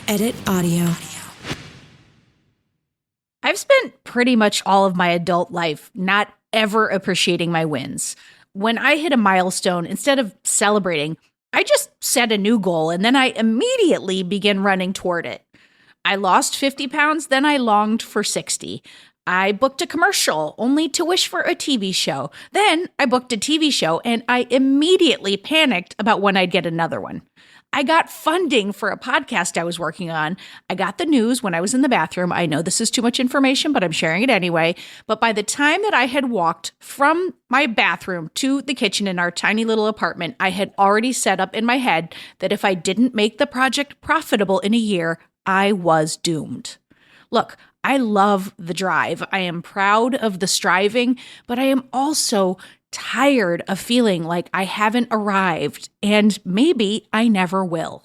Edit audio. I've spent pretty much all of my adult life not ever appreciating my wins. When I hit a milestone, instead of celebrating, I just set a new goal and then I immediately begin running toward it. I lost 50 pounds, then I longed for 60. I booked a commercial only to wish for a TV show. Then I booked a TV show and I immediately panicked about when I'd get another one. I got funding for a podcast I was working on. I got the news when I was in the bathroom. I know this is too much information, but I'm sharing it anyway. But by the time that I had walked from my bathroom to the kitchen in our tiny little apartment, I had already set up in my head that if I didn't make the project profitable in a year, I was doomed. Look, I love the drive. I am proud of the striving, but I am also tired of feeling like I haven't arrived, and maybe I never will.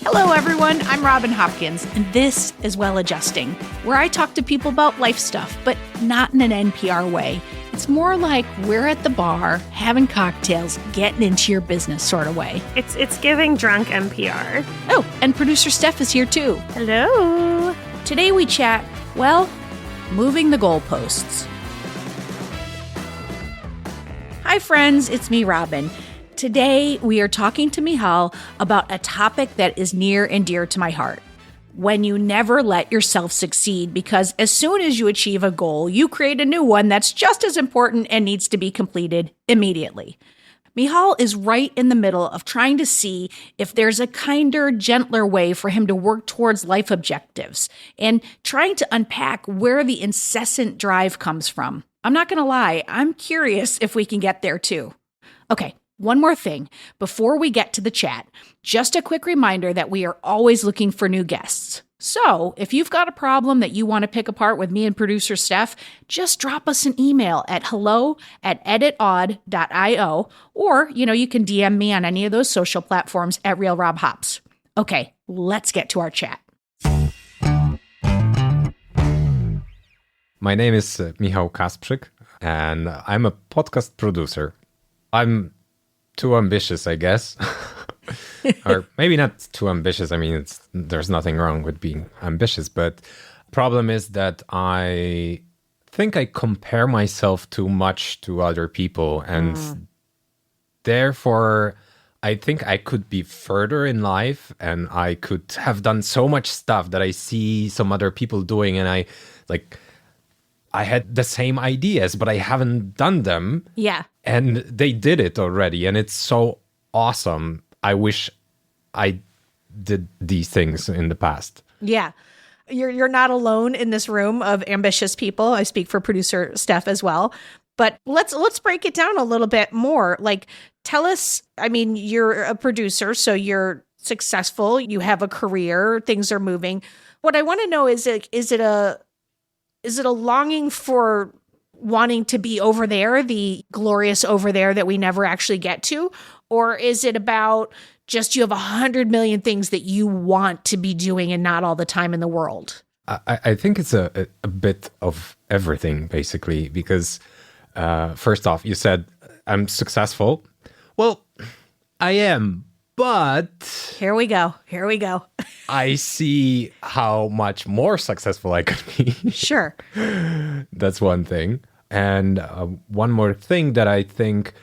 Hello, everyone. I'm Robin Hopkins, and this is Well Adjusting, where I talk to people about life stuff, but not in an NPR way. It's more like we're at the bar, having cocktails, getting into your business sort of way. It's giving drunk NPR. Oh, and producer Steph is here too. Hello. Today we chat, well, moving the goalposts. Hi, friends. It's me, Robin. Today, we are talking to Michał about a topic that is near and dear to my heart. When you never let yourself succeed, because as soon as you achieve a goal, you create a new one that's just as important and needs to be completed immediately. Michał is right in the middle of trying to see if there's a kinder, gentler way for him to work towards life objectives and trying to unpack where the incessant drive comes from. I'm not going to lie, I'm curious if we can get there too. Okay, one more thing before we get to the chat. Just a quick reminder that we are always looking for new guests. So if you've got a problem that you want to pick apart with me and producer Steph, just drop us an email at hello@editaud.io, or, you can DM me on any of those social platforms at RealRobHops. Okay, let's get to our chat. My name is Michał Kasprzyk, and I'm a podcast producer. I'm too ambitious, I guess. Or maybe not too ambitious. I mean, there's nothing wrong with being ambitious, but problem is that I think I compare myself too much to other people, and therefore I think I could be further in life, and I could have done so much stuff that I see some other people doing, and I had the same ideas, but I haven't done them. Yeah. And they did it already. And it's so awesome. I wish I did these things in the past. Yeah. You're not alone in this room of ambitious people. I speak for producer Steph as well. But let's break it down a little bit more. Like, tell us, I mean, you're a producer, so you're successful. You have a career. Things are moving. What I want to know is it a longing for wanting to be over there, the glorious over there that we never actually get to? Or is it about just you have 100 million things that you want to be doing and not all the time in the world? I think it's a bit of everything, basically, because first off, you said I'm successful. Well, I am, but... Here we go. I see how much more successful I could be. Sure. That's one thing. And one more thing that I think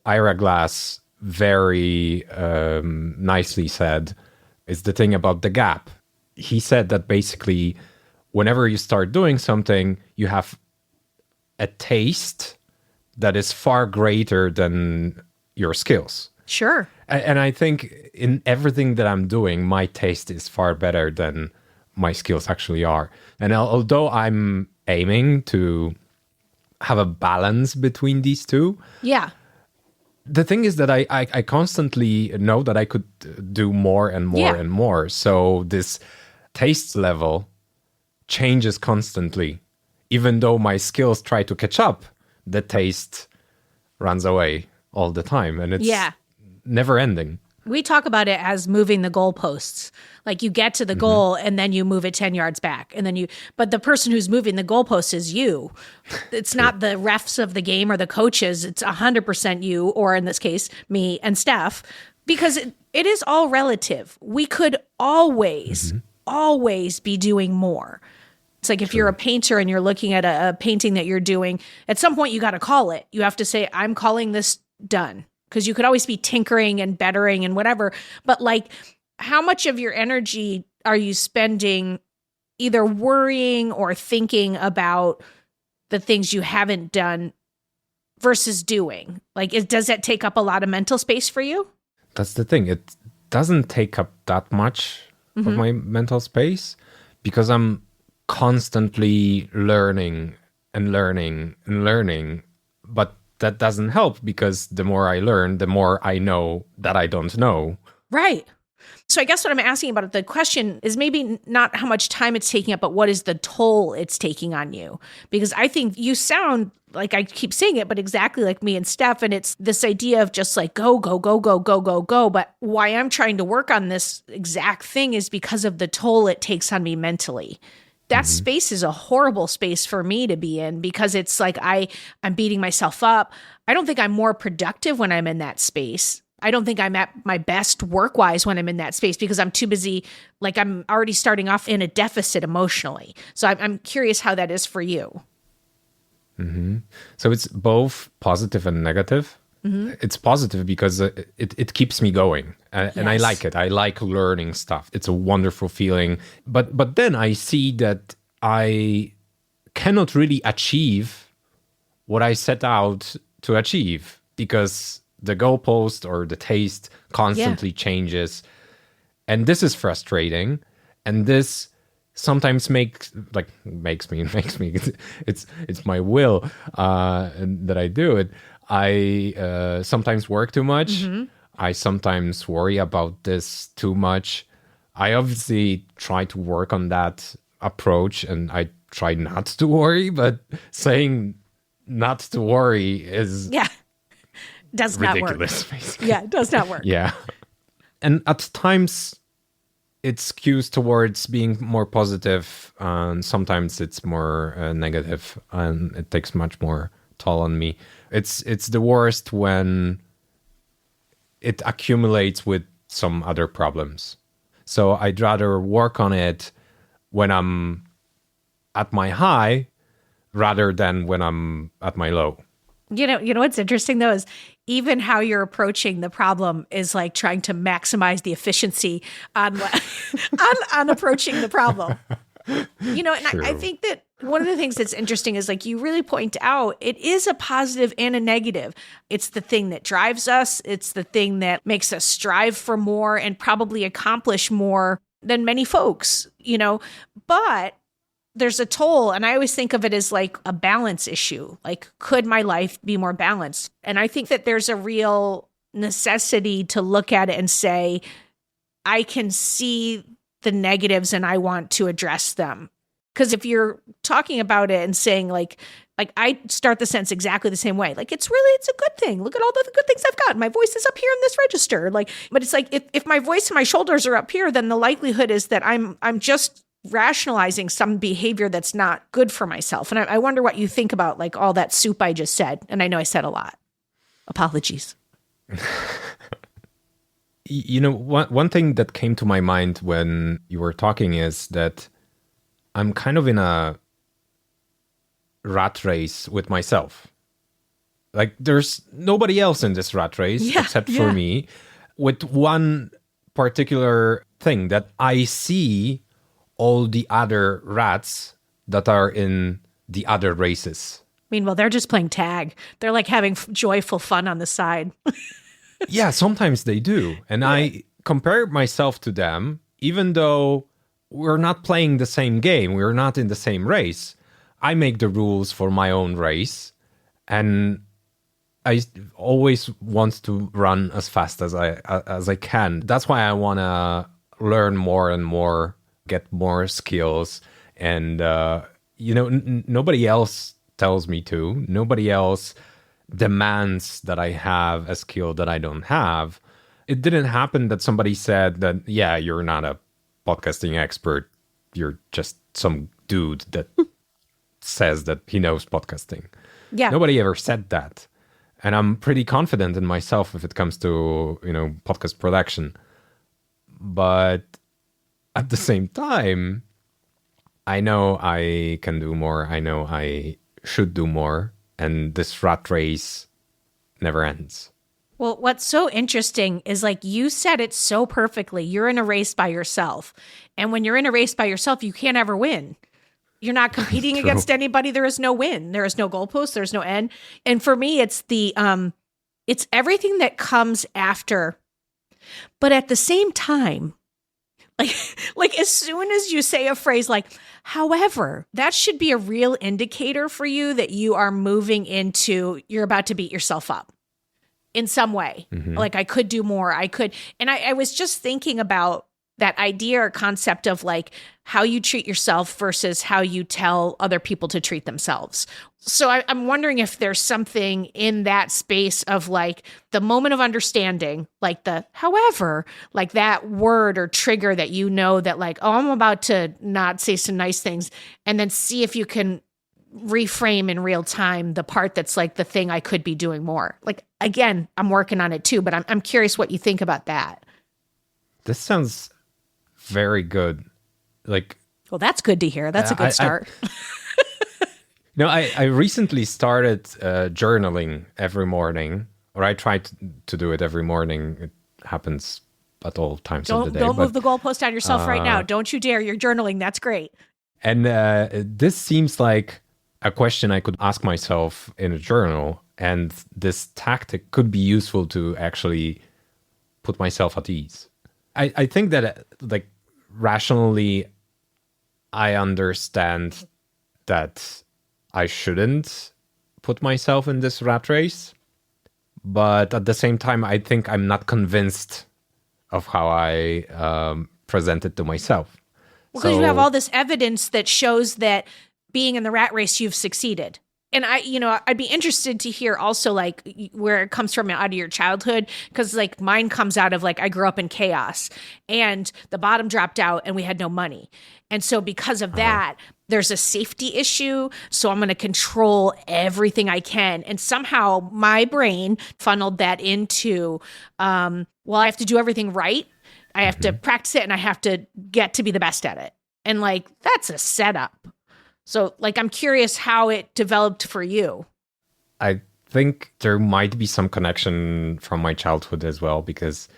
Ira Glass very nicely said is the thing about the gap. He said that basically whenever you start doing something, you have a taste that is far greater than your skills. Sure. And I think in everything that I'm doing, my taste is far better than my skills actually are. And although I'm aiming to have a balance between these two, yeah, the thing is that I constantly know that I could do more and more and more. So this taste level changes constantly. Even though my skills try to catch up, the taste runs away all the time. And it's never ending. We talk about it as moving the goalposts. Like you get to the goal and then you move it 10 yards back. And then but the person who's moving the goalpost is you. It's not the refs of the game or the coaches. It's 100% you, or in this case, me and Steph, Because it is all relative. We could always be doing more. It's like if you're a painter and you're looking at a painting that you're doing, at some point you got to call it. You have to say, I'm calling this done. Because you could always be tinkering and bettering and whatever. But like, how much of your energy are you spending either worrying or thinking about the things you haven't done versus doing? Like, does that take up a lot of mental space for you? That's the thing. It doesn't take up that much of my mental space because I'm constantly learning and learning and learning. But that doesn't help because the more I learn, the more I know that I don't know. Right. So I guess what I'm asking about the question is maybe not how much time it's taking up, but what is the toll it's taking on you? Because I think you sound like, I keep saying it, but exactly like me and Steph. And it's this idea of just like go, go, go, go, go, go, go. But why I'm trying to work on this exact thing is because of the toll it takes on me mentally. That space is a horrible space for me to be in because it's like I'm beating myself up. I don't think I'm more productive when I'm in that space. I don't think I'm at my best work-wise when I'm in that space because I'm too busy. Like I'm already starting off in a deficit emotionally. So I'm curious how that is for you. So it's both positive and negative. It's positive because it keeps me going and I like it. I like learning stuff. It's a wonderful feeling. But then I see that I cannot really achieve what I set out to achieve because the goalpost or the taste constantly changes. And this is frustrating. And this sometimes makes me, it's my will that I do it. I sometimes work too much. I sometimes worry about this too much. I obviously try to work on that approach and I try not to worry, but saying not to worry is does ridiculous, not work. Basically. Yeah, it does not work. Yeah. And at times it skews towards being more positive and sometimes it's more negative and it takes much more toll on me. It's the worst when it accumulates with some other problems. So I'd rather work on it when I'm at my high rather than when I'm at my low. You know what's interesting though is even how you're approaching the problem is like trying to maximize the efficiency on on approaching the problem. And I think that one of the things that's interesting is like you really point out it is a positive and a negative. It's the thing that drives us. It's the thing that makes us strive for more and probably accomplish more than many folks, but there's a toll. And I always think of it as like a balance issue. Like, could my life be more balanced? And I think that there's a real necessity to look at it and say, I can see the negatives and I want to address them. Because if you're talking about it and saying like I start the sentence exactly the same way, like it's a good thing. Look at all the good things I've got. My voice is up here in this register. But it's like if my voice and my shoulders are up here, then the likelihood is that I'm just rationalizing some behavior that's not good for myself. And I wonder what you think about like all that soup I just said. And I know I said a lot. Apologies. One thing that came to my mind when you were talking is that I'm kind of in a rat race with myself. Like there's nobody else in this rat race except for me, with one particular thing that I see all the other rats that are in the other races. Meanwhile, they're just playing tag. They're like having joyful fun on the side. Yeah, sometimes they do. And I compare myself to them, even though we're not playing the same game. We're not in the same race. I make the rules for my own race. And I always want to run as fast as I can. That's why I want to learn more and more, get more skills. And, nobody else tells me to. Nobody else demands that I have a skill that I don't have. It didn't happen that somebody said that, yeah, you're not a podcasting expert. You're just some dude that says that he knows podcasting. Yeah. Nobody ever said that. And I'm pretty confident in myself if it comes to, podcast production. But at the same time, I know I can do more. I know I should do more. And this rat race never ends. Well, what's so interesting is like you said it so perfectly. You're in a race by yourself. And when you're in a race by yourself, you can't ever win. You're not competing against anybody. There is no win. There is no goalpost. There's no end. And for me, it's it's everything that comes after. But at the same time, like as soon as you say a phrase like, however, that should be a real indicator for you that you are moving into, you're about to beat yourself up in some way. Mm-hmm. Like I could do more. I could. And I was just thinking about that idea or concept of like how you treat yourself versus how you tell other people to treat themselves. So I'm wondering if there's something in that space of like the moment of understanding, like the however, like that word or trigger that you know that like, oh, I'm about to not say some nice things, and then see if you can reframe in real time the part that's like the thing I could be doing more. Like, again, I'm working on it too, but I'm curious what you think about that. This sounds very good. Like, well, that's good to hear. That's a good start. I recently started journaling every morning, or I try to do it every morning. It happens at all times of the day. Don't move the goalpost on yourself right now. Don't you dare. You're journaling. That's great. And this seems like a question I could ask myself in a journal. And this tactic could be useful to actually put myself at ease. I think that like rationally, I understand that I shouldn't put myself in this rat race. But at the same time, I think I'm not convinced of how I present it to myself. Well, because you have all this evidence that shows that being in the rat race, you've succeeded. And I'd be interested to hear also like where it comes from out of your childhood, because like mine comes out of like I grew up in chaos and the bottom dropped out and we had no money. And so because of that, there's a safety issue. So I'm going to control everything I can. And somehow my brain funneled that into, I have to do everything right. I have to practice it and I have to get to be the best at it. And like, that's a setup. So, like, I'm curious how it developed for you. I think there might be some connection from my childhood as well, because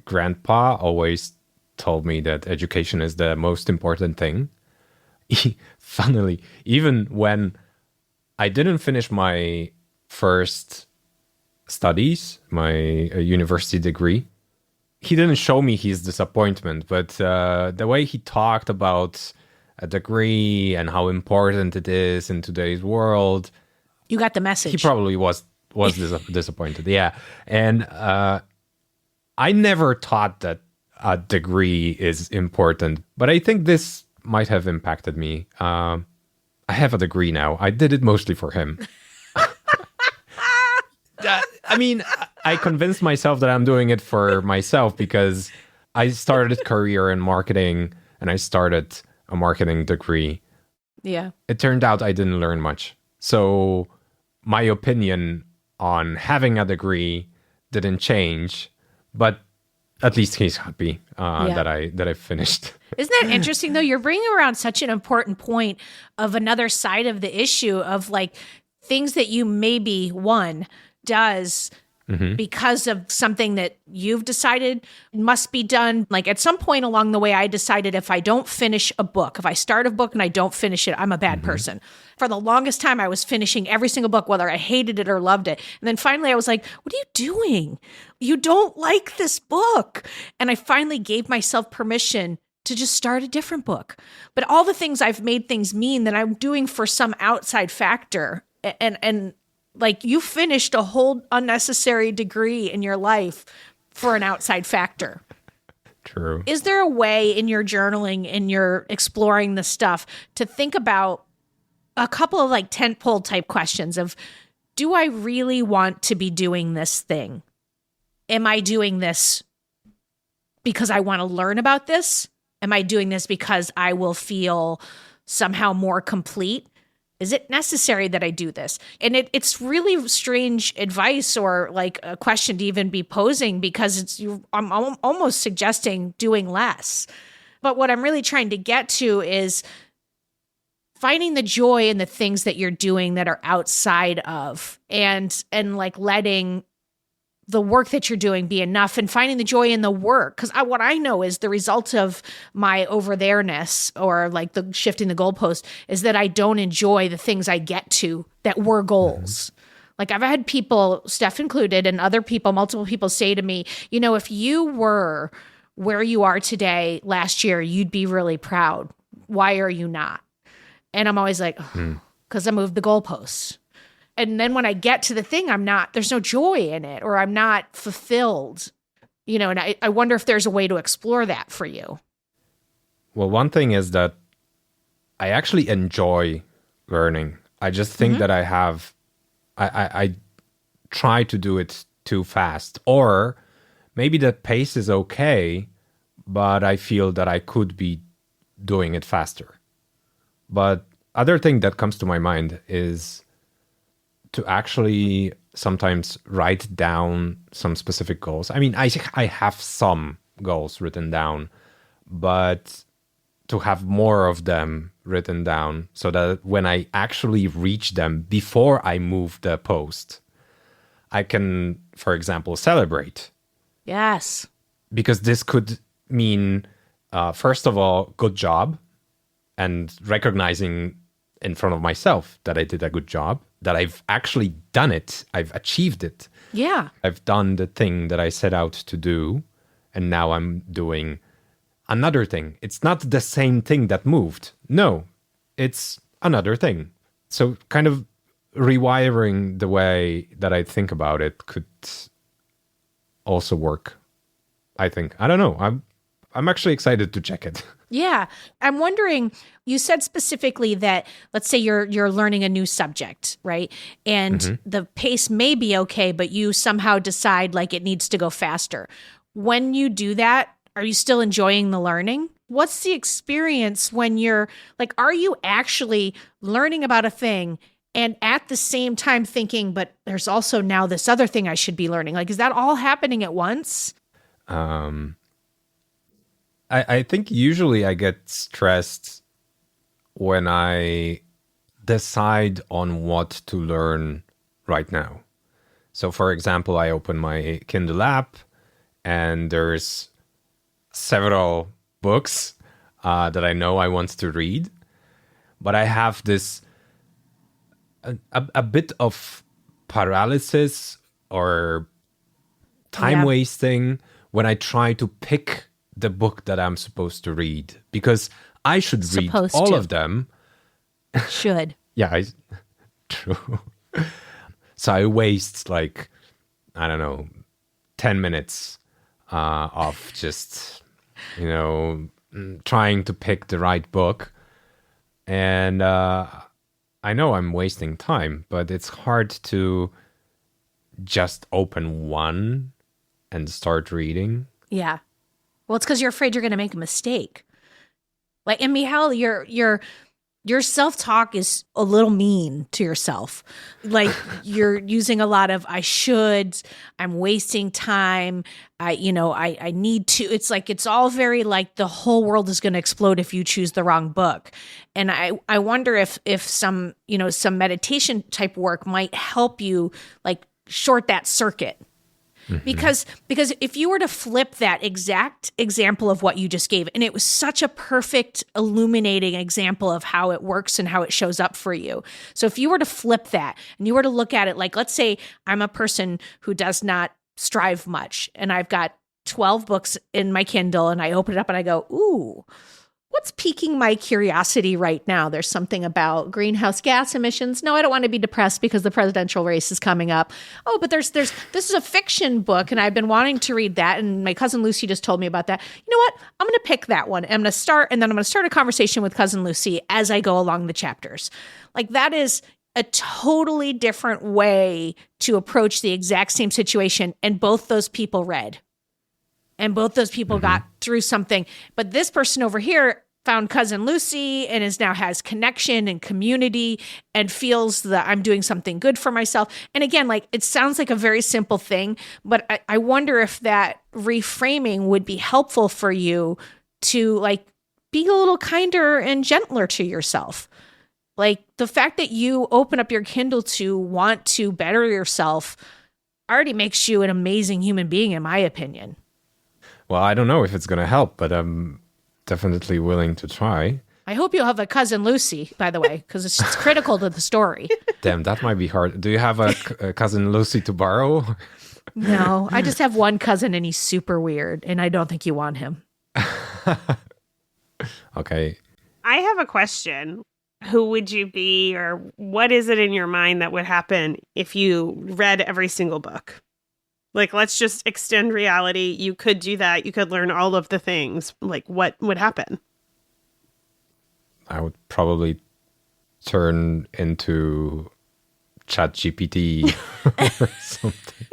grandpa always told me that education is the most important thing. Funnily, even when I didn't finish my first studies, my university degree, he didn't show me his disappointment, but the way he talked about a degree and how important it is in today's world. You got the message. He probably was disappointed. Yeah. And I never thought that a degree is important, but I think this might have impacted me. I have a degree now. I did it mostly for him. I mean, I convinced myself that I'm doing it for myself because I started a career in marketing and I started a marketing degree. Yeah. It turned out I didn't learn much. So my opinion on having a degree didn't change, but at least he's happy that I finished. Isn't that interesting though? You're bringing around such an important point of another side of the issue of like things that you maybe one does because of something that you've decided must be done. Like at some point along the way, I decided if I don't finish a book, if I start a book and I don't finish it, I'm a bad person. For the longest time, I was finishing every single book, whether I hated it or loved it. And then finally I was like, what are you doing? You don't like this book. And I finally gave myself permission to just start a different book. But all the things I've made things mean that I'm doing for some outside factor. And like you finished a whole unnecessary degree in your life for an outside factor. True. Is there a way in your journaling, in your exploring the stuff, to think about a couple of like tentpole type questions of, do I really want to be doing this thing? Am I doing this because I want to learn about this? Am I doing this because I will feel somehow more complete? Is it necessary that I do this? And it's really strange advice or like a question to even be posing because I'm almost suggesting doing less. But what I'm really trying to get to is finding the joy in the things that you're doing that are outside of and like letting the work that you're doing be enough and finding the joy in the work. Because what I know is the result of my over there-ness or like the shifting the goalpost is that I don't enjoy the things I get to that were goals. Like I've had people, Steph included, and other people, multiple people say to me, if you were where you are today last year, you'd be really proud. Why are you not? And I'm always like, because I moved the goalposts. And then when I get to the thing, there's no joy in it or I'm not fulfilled, and I wonder if there's a way to explore that for you. Well, one thing is that I actually enjoy learning. I just think that I try to do it too fast, or maybe the pace is okay, but I feel that I could be doing it faster. But other thing that comes to my mind is to actually sometimes write down some specific goals. I mean, I have some goals written down, but to have more of them written down so that when I actually reach them before I move the post, I can, for example, celebrate. Yes. Because this could mean, first of all, good job and recognizing in front of myself that I did a good job, that I've actually done it. I've achieved it. Yeah. I've done the thing that I set out to do. And now I'm doing another thing. It's not the same thing that moved. No, it's another thing. So kind of rewiring the way that I think about it could also work, I think. I don't know. I'm actually excited to check it. Yeah. I'm wondering, you said specifically that, let's say you're learning a new subject, right? And the pace may be okay, but you somehow decide like it needs to go faster. When you do that, are you still enjoying the learning? What's the experience when you're like, are you actually learning about a thing and at the same time thinking, but there's also now this other thing I should be learning? Like, is that all happening at once? I think usually I get stressed when I decide on what to learn right now. So, for example, I open my Kindle app and there's several books that I know I want to read, but I have this a bit of paralysis or time wasting when I try to pick the book that I'm supposed to read, because I should read all of them. Should. Yeah, true. So I waste like, I don't know, 10 minutes of just, trying to pick the right book. And I know I'm wasting time, but it's hard to just open one and start reading. Yeah. Well, it's because you're afraid you're going to make a mistake. Like, and Michał, your self-talk is a little mean to yourself. Like you're using a lot of, I should, I'm wasting time. I need to, it's like, it's all very like the whole world is going to explode if you choose the wrong book. And I wonder if some, some meditation type work might help you like short that circuit. Because if you were to flip that exact example of what you just gave, and it was such a perfect illuminating example of how it works and how it shows up for you. So if you were to flip that and you were to look at it like, let's say I'm a person who does not strive much and I've got 12 books in my Kindle and I open it up and I go, ooh, what's piquing my curiosity right now? There's something about greenhouse gas emissions. No, I don't want to be depressed because the presidential race is coming up. Oh, but this is a fiction book and I've been wanting to read that. And my cousin Lucy just told me about that. You know what? I'm going to pick that one. I'm going to start a conversation with cousin Lucy as I go along the chapters. Like that is a totally different way to approach the exact same situation. And both those people read. And both those people got through something. But this person over here found cousin Lucy and is now has connection and community and feels that I'm doing something good for myself. And again, like it sounds like a very simple thing, but I wonder if that reframing would be helpful for you to like be a little kinder and gentler to yourself. Like the fact that you open up your Kindle to want to better yourself already makes you an amazing human being, in my opinion. Well, I don't know if it's going to help, but I'm definitely willing to try. I hope you'll have a cousin Lucy, by the way, because it's critical to the story. Damn, that might be hard. Do you have a cousin Lucy to borrow? No, I just have one cousin and he's super weird and I don't think you want him. Okay. I have a question. Who would you be, or what is it in your mind that would happen if you read every single book? Like, let's just extend reality. You could do that. You could learn all of the things. Like, what would happen? I would probably turn into ChatGPT or something.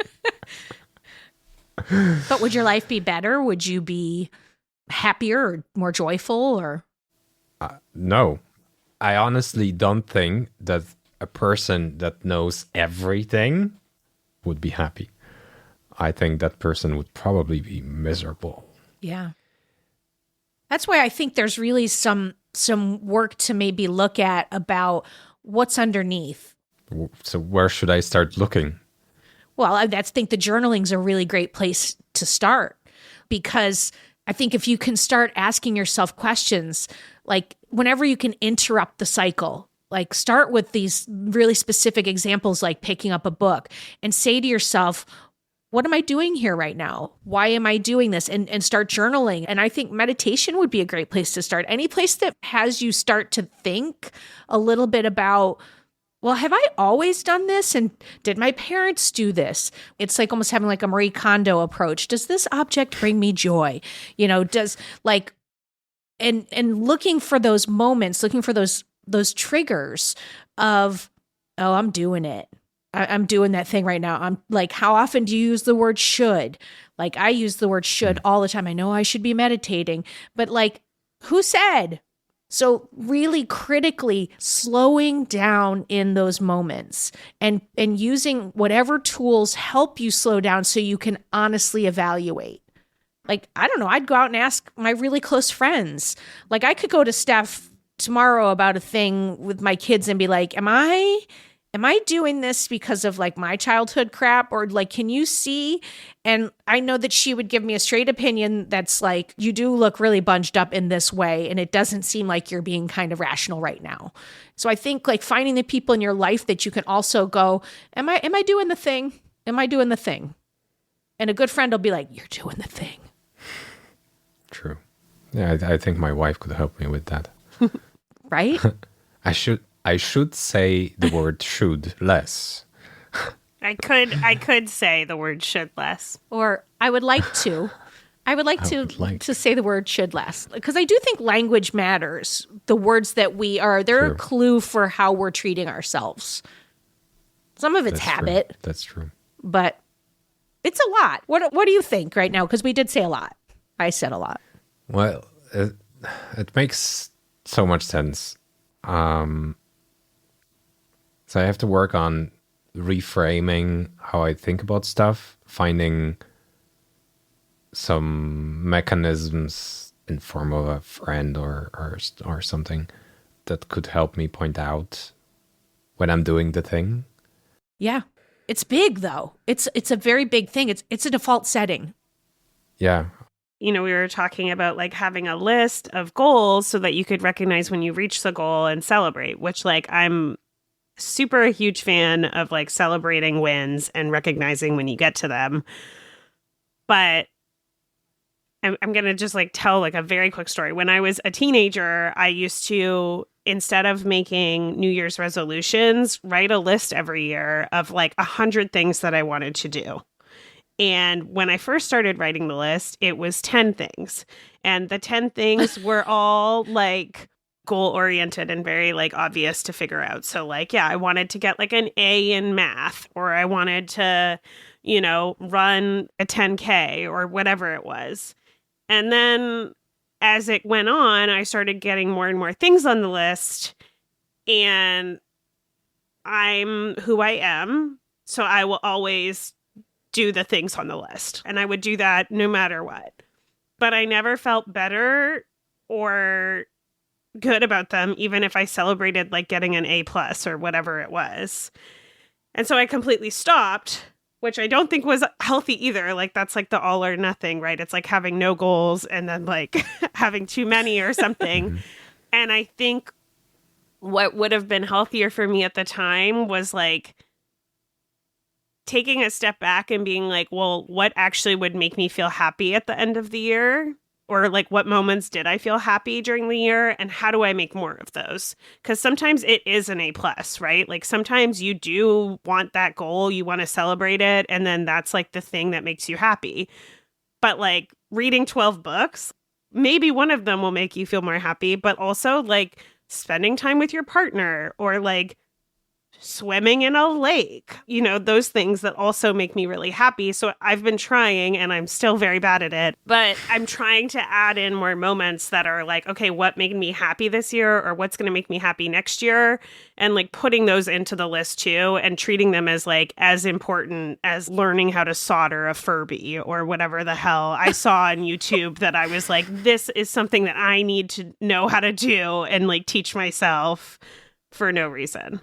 But would your life be better? Would you be happier or more joyful or? No. I honestly don't think that a person that knows everything would be happy. I think that person would probably be miserable. Yeah. That's why I think there's really some work to maybe look at about what's underneath. So where should I start looking? Well, I think the journaling's a really great place to start, because I think if you can start asking yourself questions, like whenever you can interrupt the cycle, like start with these really specific examples, like picking up a book and say to yourself, what am I doing here right now? Why am I doing this? And start journaling. And I think meditation would be a great place to start. Any place that has you start to think a little bit about, well, have I always done this? And did my parents do this? It's like almost having like a Marie Kondo approach. Does this object bring me joy? You know, does like, and looking for those moments, looking for those triggers of, oh, I'm doing it. I'm doing that thing right now. I'm like, how often do you use the word should? Like I use the word should all the time. I know I should be meditating, but like who said? So really critically slowing down in those moments and using whatever tools help you slow down so you can honestly evaluate. Like, I don't know, I'd go out and ask my really close friends. Like I could go to Steph tomorrow about a thing with my kids and be like, am I doing this because of like my childhood crap? Or like, can you see? And I know that she would give me a straight opinion that's like, you do look really bunched up in this way. And it doesn't seem like you're being kind of rational right now. So I think like finding the people in your life that you can also go, am I doing the thing? Am I doing the thing? And a good friend will be like, you're doing the thing. True. Yeah, I think my wife could help me with that. Right? I should say the word should less. I could say the word should less. Or I would like to. To say the word should less. Because I do think language matters. The words that they're True. a clue for how we're treating ourselves. Some of it's habit. True. That's true. But it's a lot. What do you think right now? Because we did say a lot. I said a lot. Well, it makes so much sense. So I have to work on reframing how I think about stuff, finding some mechanisms in form of a friend or something that could help me point out when I'm doing the thing. Yeah. It's big though. It's a very big thing. It's a default setting. Yeah. You know, we were talking about like having a list of goals so that you could recognize when you reach the goal and celebrate, which like I'm super a huge fan of like celebrating wins and recognizing when you get to them. But I'm going to just like tell like a very quick story. When I was a teenager, I used to, instead of making New Year's resolutions, write a list every year of like 100 things that I wanted to do. And when I first started writing the list, it was 10 things. And the 10 things were all like goal oriented and very like obvious to figure out. So like, yeah, I wanted to get like an A in math, or I wanted to, run a 10K or whatever it was. And then as it went on, I started getting more and more things on the list, and I'm who I am. So I will always do the things on the list, and I would do that no matter what. But I never felt better or good about them, even if I celebrated like getting an A+ or whatever it was. And so I completely stopped, which I don't think was healthy either. Like that's like the all or nothing, right? It's like having no goals and then like having too many or something. And I think what would have been healthier for me at the time was like taking a step back and being like, well, what actually would make me feel happy at the end of the year? Or like what moments did I feel happy during the year, and how do I make more of those? Because sometimes it is an A+, right? Like sometimes you do want that goal, you want to celebrate it, and then that's like the thing that makes you happy. But like reading 12 books, maybe one of them will make you feel more happy, but also like spending time with your partner or like swimming in a lake, you know, those things that also make me really happy. So I've been trying, and I'm still very bad at it, but I'm trying to add in more moments that are like, okay, what made me happy this year, or what's going to make me happy next year? And like putting those into the list too, and treating them as like as important as learning how to solder a Furby or whatever the hell I saw on YouTube that I was like, this is something that I need to know how to do and like teach myself for no reason.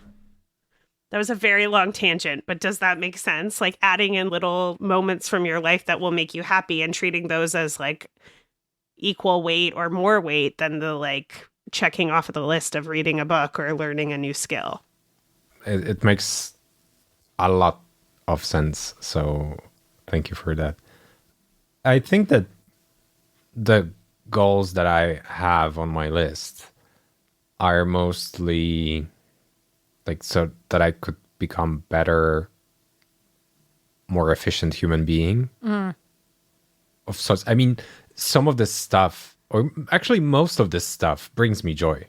That was a very long tangent, but does that make sense? Like adding in little moments from your life that will make you happy and treating those as like equal weight or more weight than the like checking off of the list of reading a book or learning a new skill. It makes a lot of sense. So thank you for that. I think that the goals that I have on my list are mostly like so that I could become better, more efficient human being. Of sorts. I mean, some of this stuff, or actually most of this stuff, brings me joy.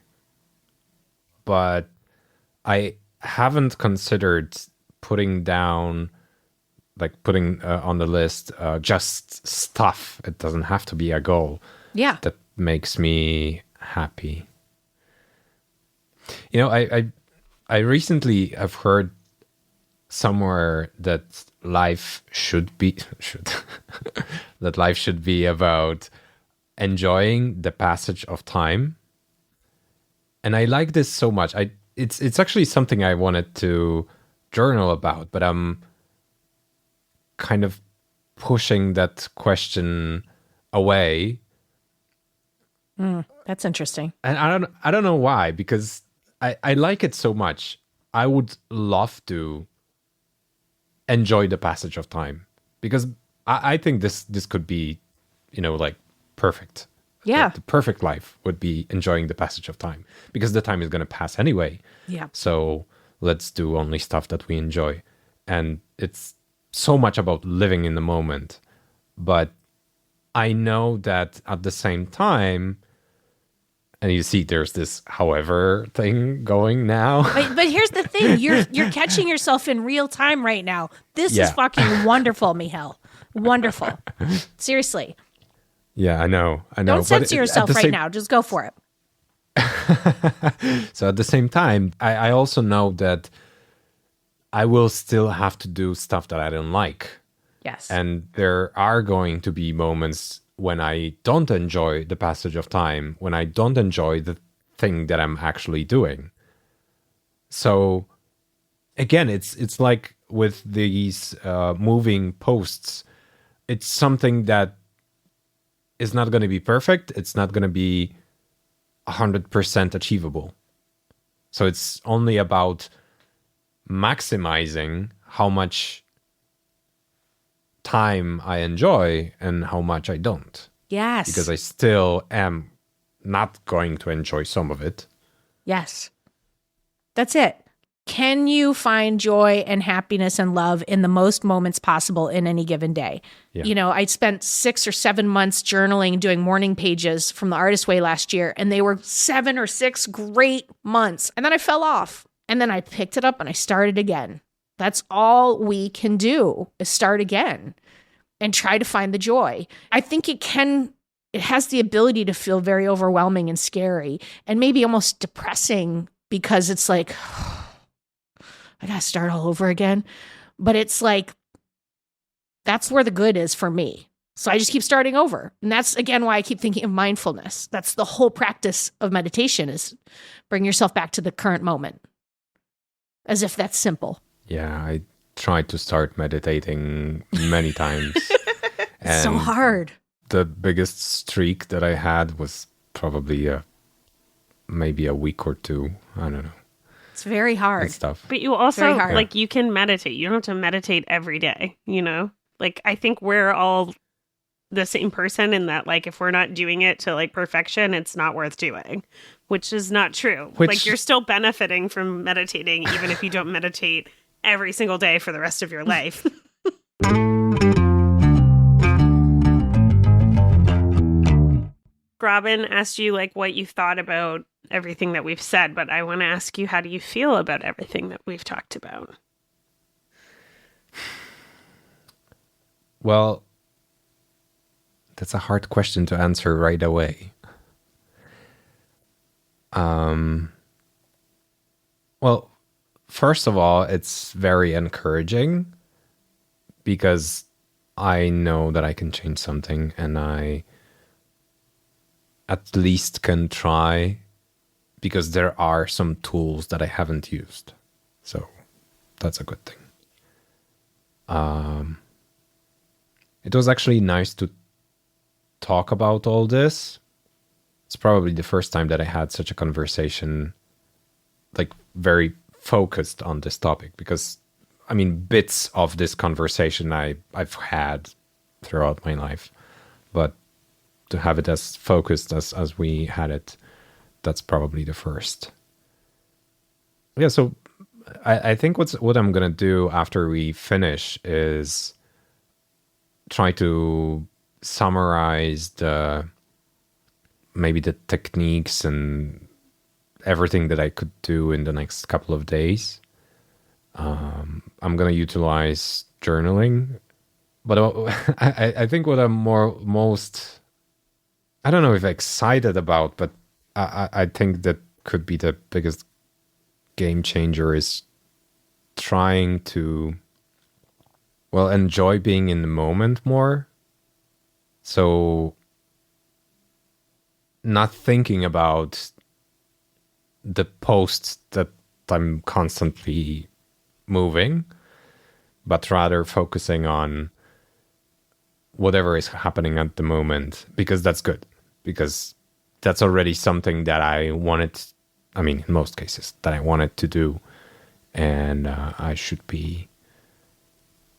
But I haven't considered putting down, like putting on the list just stuff. It doesn't have to be a goal. Yeah. That makes me happy. You know, I recently have heard somewhere that life should be that life should be about enjoying the passage of time. And I like this so much. It's actually something I wanted to journal about, but I'm kind of pushing that question away. That's interesting. And I don't know why, because I like it so much. I would love to enjoy the passage of time, because I think this could be, you know, like perfect. Yeah. The perfect life would be enjoying the passage of time, because the time is going to pass anyway. Yeah. So let's do only stuff that we enjoy. And it's so much about living in the moment. But I know that at the same time, and you see there's this however thing going now. But here's the thing. You're catching yourself in real time right now. This is fucking wonderful, Michał. Wonderful. Seriously. Yeah, I know. Don't censor yourself right now. Just go for it. So at the same time, I also know that I will still have to do stuff that I don't like. Yes. And there are going to be moments when I don't enjoy the passage of time, when I don't enjoy the thing that I'm actually doing. So again, it's like with these moving posts, it's something that is not going to be perfect. It's not going to be 100% achievable. So it's only about maximizing how much time I enjoy and how much I don't. Yes. Because I still am not going to enjoy some of it. Yes. That's it. Can you find joy and happiness and love in the most moments possible in any given day? Yeah. You know, I spent 6 or 7 months journaling, doing morning pages from the Artist Way last year, and they were 7 or 6 great months. And then I fell off. And then I picked it up and I started again. That's all we can do, is start again and try to find the joy. I think it can it has the ability to feel very overwhelming and scary and maybe almost depressing because it's like, I got to start all over again. But it's like, that's where the good is for me. So I just keep starting over. And that's, again, why I keep thinking of mindfulness. That's the whole practice of meditation, is bring yourself back to the current moment. As if that's simple. Yeah, I tried to start meditating many times. It's so hard. The biggest streak that I had was probably maybe a week or two. I don't know. It's very hard. It's tough. But you also, Very hard. like, you can meditate. You don't have to meditate every day, you know? Like, I think we're all the same person in that, like, if we're not doing it to, like, perfection, it's not worth doing, which is not true. Like, you're still benefiting from meditating, even if you don't meditate every single day for the rest of your life. Robin asked you, like, what you thought about everything that we've said, but I want to ask you, how do you feel about everything that we've talked about? Well, that's a hard question to answer right away. Well, first of all, it's very encouraging because I know that I can change something, and I at least can try, because there are some tools that I haven't used. So that's a good thing. It was actually nice to talk about all this. It's probably the first time that I had such a conversation, like very focused on this topic, because I mean, bits of this conversation I've had throughout my life, but to have it as focused as we had it, that's probably the first. Yeah, so I think what I'm gonna do after we finish is try to summarize maybe the techniques and everything that I could do in the next couple of days. I'm gonna utilize journaling, but I think what I'm most, I don't know if excited about, but I think that could be the biggest game changer is trying to, well, enjoy being in the moment more. So not thinking about the posts that I'm constantly moving, but rather focusing on whatever is happening at the moment, because that's good, because that's already something that I wanted, I mean, in most cases, that I wanted to do, and I should be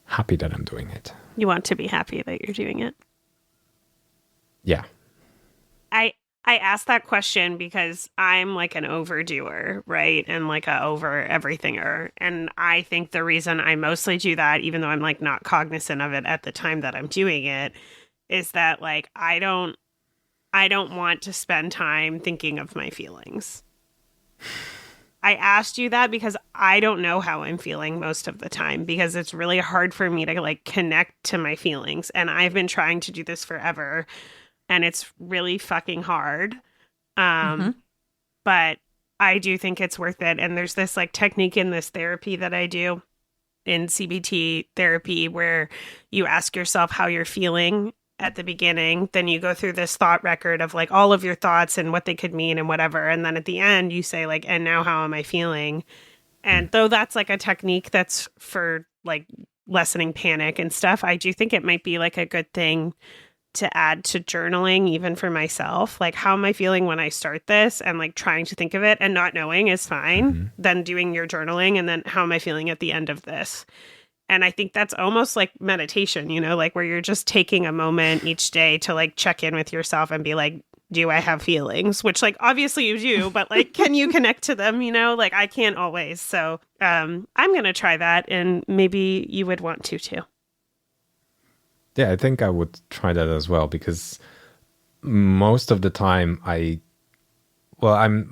happy that I'm doing it. You want to be happy that you're doing it? Yeah. I asked that question because I'm like an overdoer, right? And like a over everythinger. And I think the reason I mostly do that, even though I'm like not cognizant of it at the time that I'm doing it, is that like I don't want to spend time thinking of my feelings. I asked you that because I don't know how I'm feeling most of the time, because it's really hard for me to like connect to my feelings. And I've been trying to do this forever, and it's really fucking hard. But I do think it's worth it. And there's this like technique in this therapy that I do in CBT therapy where you ask yourself how you're feeling at the beginning. Then you go through this thought record of like all of your thoughts and what they could mean and whatever. And then at the end you say like, and now how am I feeling? And though that's like a technique that's for like lessening panic and stuff, I do think it might be like a good thing to add to journaling, even for myself. Like, how am I feeling when I start this? And like trying to think of it and not knowing is fine. Mm-hmm. Then doing your journaling, and then how am I feeling at the end of this? And I think that's almost like meditation, you know, like where you're just taking a moment each day to like check in with yourself and be like, do I have feelings? Which like obviously you do, but like, can you connect to them? You know, like I can't always. So I'm going to try that, and maybe you would want to too. Yeah, I think I would try that as well, because most of the time I'm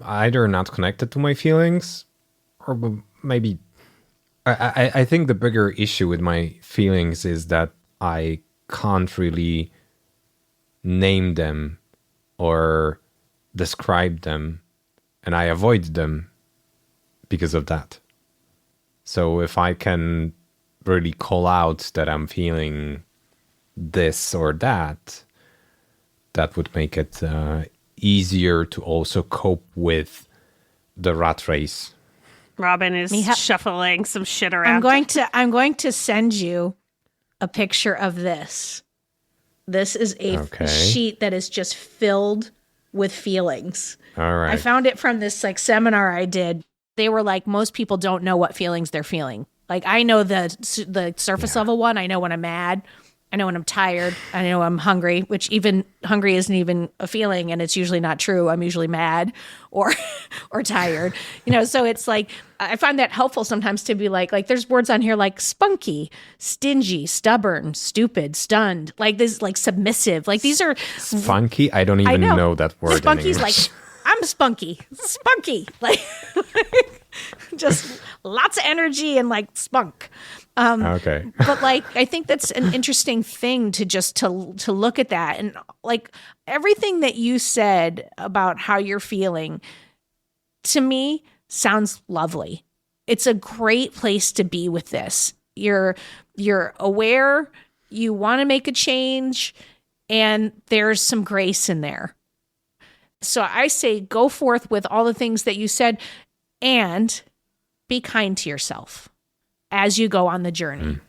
either not connected to my feelings, or maybe I think the bigger issue with my feelings is that I can't really name them or describe them, and I avoid them because of that. So if I can really call out that I'm feeling this or that, that would make it easier to also cope with the rat race. Robin is shuffling some shit around. I'm going to send you a picture of this. This is a sheet that is just filled with feelings. All right. I found it from this like seminar I did. They were like, most people don't know what feelings they're feeling. Like I know the surface level one. I know when I'm mad. I know when I'm tired. I know I'm hungry, which even hungry isn't even a feeling, and it's usually not true. I'm usually mad or tired. So it's like I find that helpful sometimes to be like there's words on here like spunky, stingy, stubborn, stupid, stunned, like this, like submissive. Like these are spunky. I don't even know that word. Spunky's like I'm spunky, like just lots of energy and like spunk. Okay. But like, I think that's an interesting thing to just to look at that. And like everything that you said about how you're feeling to me sounds lovely. It's a great place to be with this. You're aware, you want to make a change, and there's some grace in there. So I say go forth with all the things that you said and be kind to yourself as you go on the journey.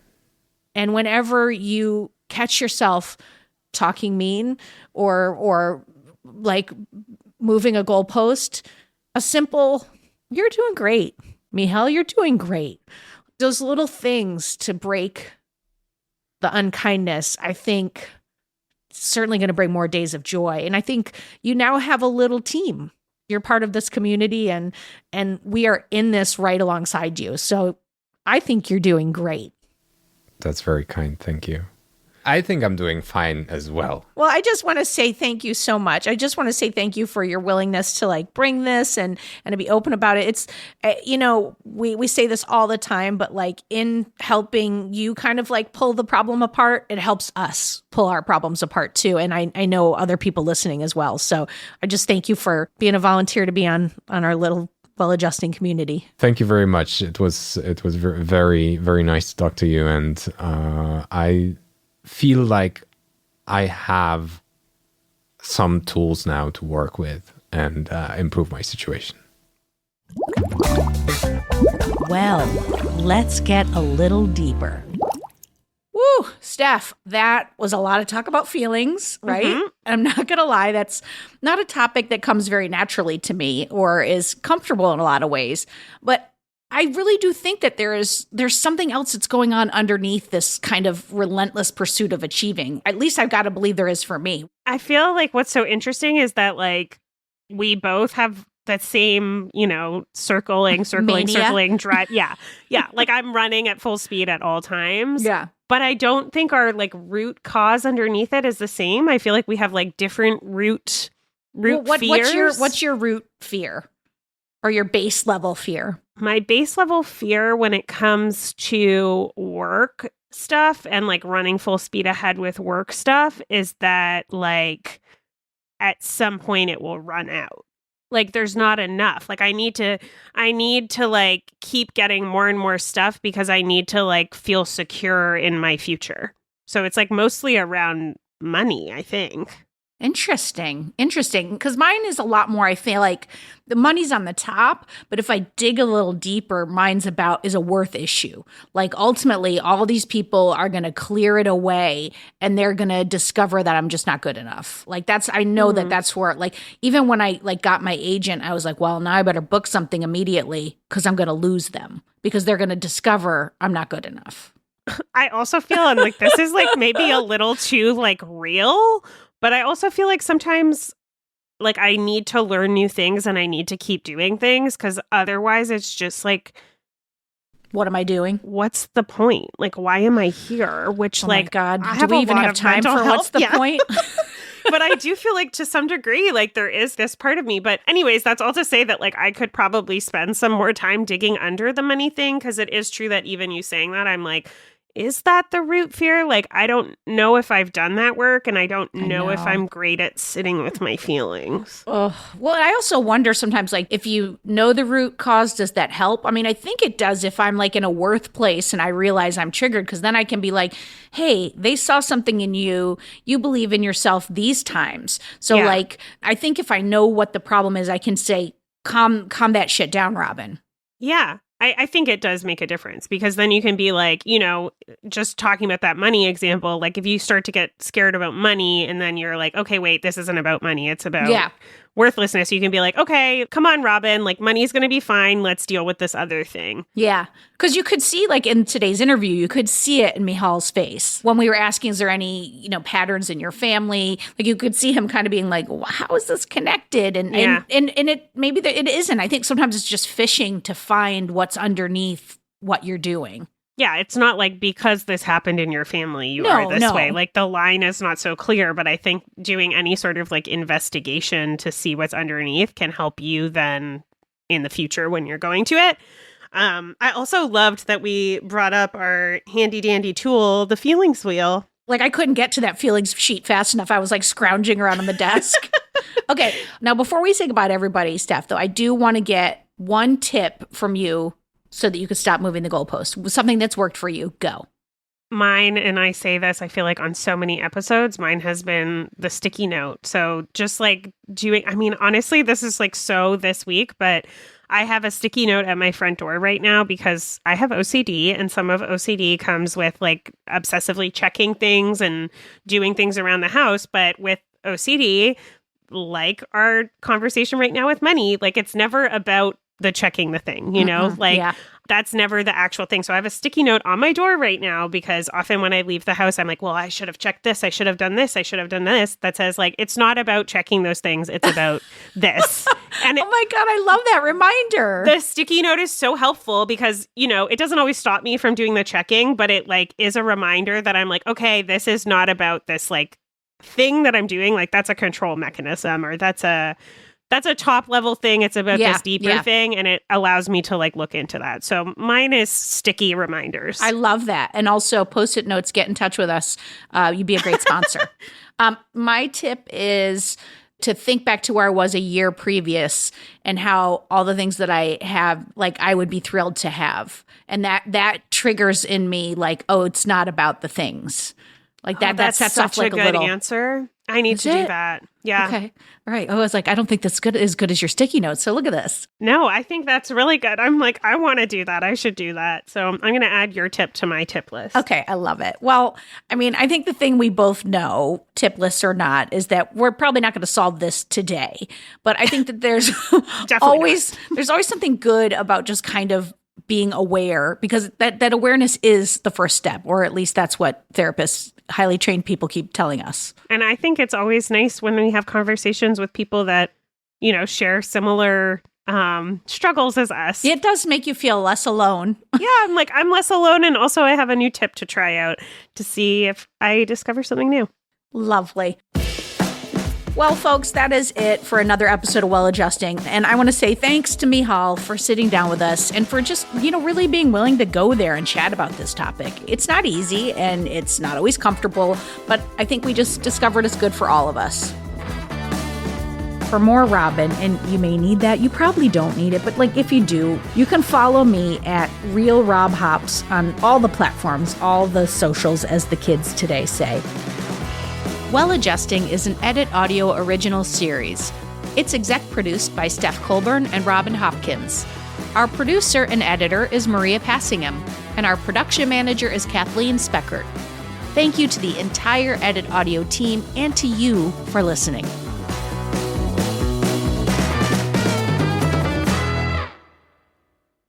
And whenever you catch yourself talking mean or like moving a goalpost, a simple, you're doing great. Michał, you're doing great. Those little things to break the unkindness, I think, certainly going to bring more days of joy. And I think you now have a little team. You're part of this community and we are in this right alongside you. So I think you're doing great. That's very kind. Thank you. I think I'm doing fine as well. Well, I just want to say thank you so much. I just want to say thank you for your willingness to like bring this and to be open about it. It's, we say this all the time, but like in helping you kind of like pull the problem apart, it helps us pull our problems apart too. And I know other people listening as well. So I just thank you for being a volunteer to be on our little well-adjusting community. Thank you very much. It was very, very nice to talk to you. And I feel like I have some tools now to work with and improve my situation. Well, let's get a little deeper. Woo, Steph, that was a lot of talk about feelings, right? Mm-hmm. I'm not going to lie, that's not a topic that comes very naturally to me or is comfortable in a lot of ways. But I really do think that there's something else that's going on underneath this kind of relentless pursuit of achieving. At least I've got to believe there is for me. I feel like what's so interesting is that like we both have that same, circling drive. Yeah. Like I'm running at full speed at all times. Yeah. But I don't think our like root cause underneath it is the same. I feel like we have like different root fears. What's your root fear or your base level fear? My base level fear when it comes to work stuff and like running full speed ahead with work stuff is that like at some point it will run out. Like there's not enough. Like I need to like keep getting more and more stuff because I need to like feel secure in my future. So it's like mostly around money, I think. Interesting. Because mine is a lot more, I feel like the money's on the top, but if I dig a little deeper, mine's is a worth issue. Like ultimately, all these people are going to clear it away and they're going to discover that I'm just not good enough. Like I know that's where, like, even when I like got my agent, I was like, well, now I better book something immediately because I'm going to lose them because they're going to discover I'm not good enough. I also feel, and like, this is like maybe a little too like real, but I also feel like sometimes like I need to learn new things and I need to keep doing things because otherwise it's just like, what am I doing? What's the point? Like, why am I here? Which like, God, do we even have time for what's the point? But I do feel like to some degree, like there is this part of me. But anyways, that's all to say that like I could probably spend some more time digging under the money thing because it is true that even you saying that, I'm like, is that the root fear? Like, I don't know if I've done that work, and I don't know if I'm great at sitting with my feelings. Well, I also wonder sometimes, like, if you know the root cause, does that help? I mean, I think it does if I'm like in a worth place and I realize I'm triggered, because then I can be like, hey, they saw something in you. You believe in yourself these times. So like, I think if I know what the problem is, I can say, calm that shit down, Robin. Yeah. I think it does make a difference, because then you can be like, you know, just talking about that money example, like if you start to get scared about money and then you're like, okay, wait, this isn't about money. It's about worthlessness. You can be like, okay, come on, Robin, like money's going to be fine. Let's deal with this other thing. Yeah. Because you could see, like in today's interview, you could see it in Michal's face. When we were asking, is there any, you know, patterns in your family? Like you could see him kind of being like, well, how is this connected? And it maybe it isn't. I think sometimes it's just fishing to find what's underneath what you're doing. Yeah, it's not like because this happened in your family, you are this way. Like the line is not so clear, but I think doing any sort of like investigation to see what's underneath can help you then in the future when you're going to it. I also loved that we brought up our handy dandy tool, the feelings wheel. Like I couldn't get to that feelings sheet fast enough. I was like scrounging around on the desk. Okay, now before we say goodbye to everybody, Steph, though, I do want to get one tip from you so that you could stop moving the goalpost. Something that's worked for you. Go. Mine, and I say this, I feel like on so many episodes, mine has been the sticky note. So just like doing, I mean, honestly, this is like so this week, but I have a sticky note at my front door right now because I have OCD, and some of OCD comes with like obsessively checking things and doing things around the house. But with OCD, like our conversation right now with money, like it's never about the checking the thing, you know, that's never the actual thing. So I have a sticky note on my door right now because often when I leave the house, I'm like, well, I should have checked this. I should have done this. I should have done this. That says like, it's not about checking those things. It's about this. And oh my God, I love that reminder. The sticky note is so helpful because, you know, it doesn't always stop me from doing the checking, but it like is a reminder that I'm like, okay, this is not about this like thing that I'm doing. Like that's a control mechanism, or that's a top level thing. It's about this deeper thing, and it allows me to like look into that. So mine is sticky reminders. I love that. And also Post-it notes, get in touch with us. You'd be a great sponsor. My tip is to think back to where I was a year previous and how all the things that I have, like I would be thrilled to have. And that triggers in me like, oh, it's not about the things. Like that sets such off like a good little answer. I need to do that. Yeah. Okay. All right. I was like, I don't think that's as good as your sticky notes. So look at this. No, I think that's really good. I'm like, I want to do that. I should do that. So I'm going to add your tip to my tip list. Okay. I love it. Well, I mean, I think the thing we both know, tip lists or not, is that we're probably not going to solve this today. But I think that there's always something good about just kind of being aware, because that awareness is the first step, or at least that's what therapists, highly trained people keep telling us. And I think it's always nice when we have conversations with people that, you know, share similar struggles as us. It does make you feel less alone. Yeah, I'm less alone. And also I have a new tip to try out to see if I discover something new. Lovely. Well, folks, that is it for another episode of Well Adjusting. And I want to say thanks to Michał for sitting down with us and for just, you know, really being willing to go there and chat about this topic. It's not easy and it's not always comfortable, but I think we just discovered it's good for all of us. For more Robin, and you may need that, you probably don't need it, but like if you do, you can follow me at Real Rob Hops on all the platforms, all the socials, as the kids today say. Well Adjusting is an Edit Audio original series. It's exec produced by Steph Colburn and Robin Hopkins. Our producer and editor is Maria Passingham, and our production manager is Kathleen Speckert. Thank you to the entire Edit Audio team and to you for listening.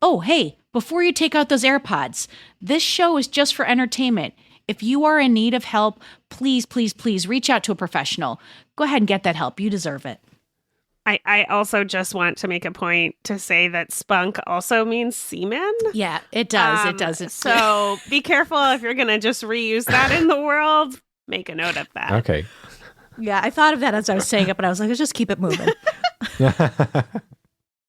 Oh, hey, before you take out those AirPods, this show is just for entertainment. If you are in need of help, please, please, please reach out to a professional. Go ahead and get that help. You deserve it. I also just want to make a point to say that spunk also means semen. Yeah, it does. It does. So be careful if you're going to just reuse that in the world. Make a note of that. Okay. Yeah, I thought of that as I was saying it, but I was like, let's just keep it moving.